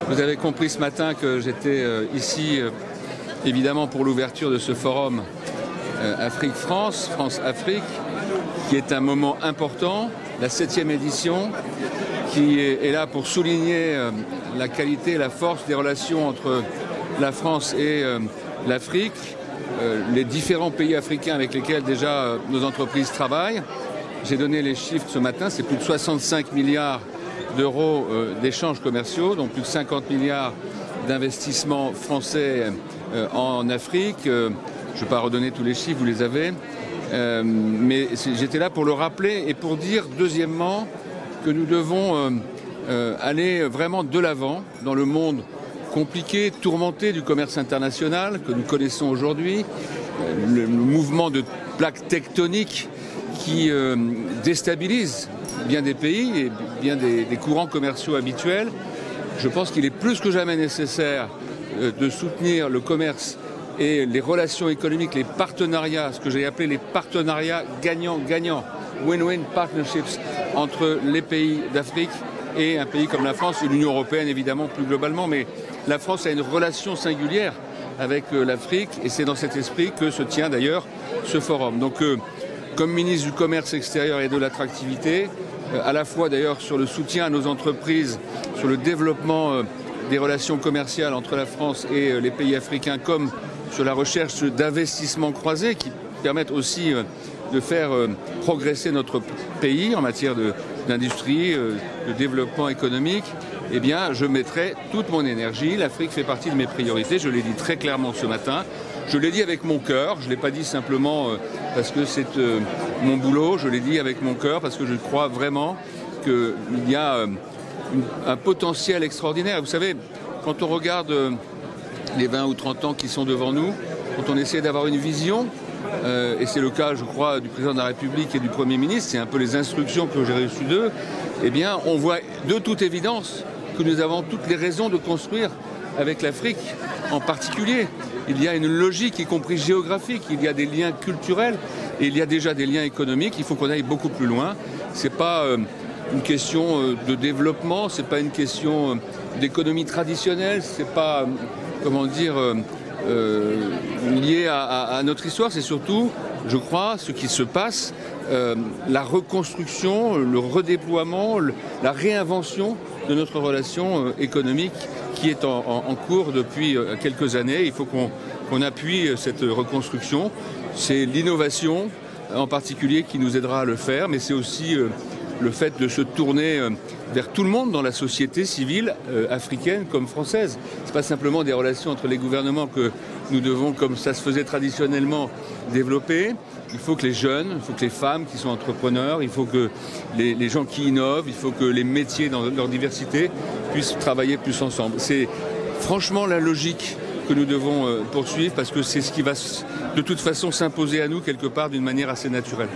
Vous avez compris ce matin que j'étais ici, évidemment, pour l'ouverture de ce forum Afrique-France, France-Afrique, qui est un moment important, la 7e édition, qui est là pour souligner la qualité et la force des relations entre la France et l'Afrique, les différents pays africains avec lesquels déjà nos entreprises travaillent. J'ai donné les chiffres ce matin, c'est plus de 65 milliards d'euros d'échanges commerciaux, donc plus de 50 milliards d'investissements français en Afrique. Je ne vais pas redonner tous les chiffres, vous les avez. Mais j'étais là pour le rappeler et pour dire, deuxièmement, que nous devons aller vraiment de l'avant dans le monde compliqué, tourmenté du commerce international que nous connaissons aujourd'hui, le mouvement de plaques tectoniques qui déstabilise bien des pays et bien des courants commerciaux habituels. Je pense qu'il est plus que jamais nécessaire de soutenir le commerce et les relations économiques, les partenariats, ce que j'ai appelé les partenariats gagnants-gagnants, win-win partnerships entre les pays d'Afrique et un pays comme la France et l'Union européenne évidemment plus globalement. Mais la France a une relation singulière avec l'Afrique et c'est dans cet esprit que se tient d'ailleurs ce forum. Donc comme ministre du Commerce extérieur et de l'attractivité, à la fois d'ailleurs sur le soutien à nos entreprises, sur le développement des relations commerciales entre la France et les pays africains, comme sur la recherche d'investissements croisés qui permettent aussi de faire progresser notre pays en matière d'industrie, de développement économique, eh bien, je mettrai toute mon énergie. L'Afrique fait partie de mes priorités, je l'ai dit très clairement ce matin. Je l'ai dit avec mon cœur, je ne l'ai pas dit simplement parce que c'est mon boulot, je l'ai dit avec mon cœur parce que je crois vraiment qu'il y a un potentiel extraordinaire. Vous savez, quand on regarde les 20 ou 30 ans qui sont devant nous, quand on essaie d'avoir une vision, et c'est le cas, je crois, du président de la République et du Premier ministre, c'est un peu les instructions que j'ai reçues d'eux, eh bien, on voit de toute évidence que nous avons toutes les raisons de construire avec l'Afrique en particulier. Il y a une logique, y compris géographique, il y a des liens culturels et il y a déjà des liens économiques. Il faut qu'on aille beaucoup plus loin. Ce n'est pas une question de développement, ce n'est pas une question d'économie traditionnelle, ce n'est pas, comment dire, lié à notre histoire. C'est surtout, je crois, ce qui se passe, la reconstruction, le redéploiement, la réinvention de notre relation économique qui est en cours depuis quelques années. Il faut qu'on appuie cette reconstruction. C'est l'innovation en particulier qui nous aidera à le faire, mais c'est aussi le fait de se tourner vers tout le monde dans la société civile africaine comme française. Ce n'est pas simplement des relations entre les gouvernements que nous devons, comme ça se faisait traditionnellement, développer. Il faut que les jeunes, il faut que les femmes qui sont entrepreneurs, il faut que les gens qui innovent, il faut que les métiers dans leur diversité puissent travailler plus ensemble. C'est franchement la logique que nous devons poursuivre parce que c'est ce qui va de toute façon s'imposer à nous quelque part d'une manière assez naturelle.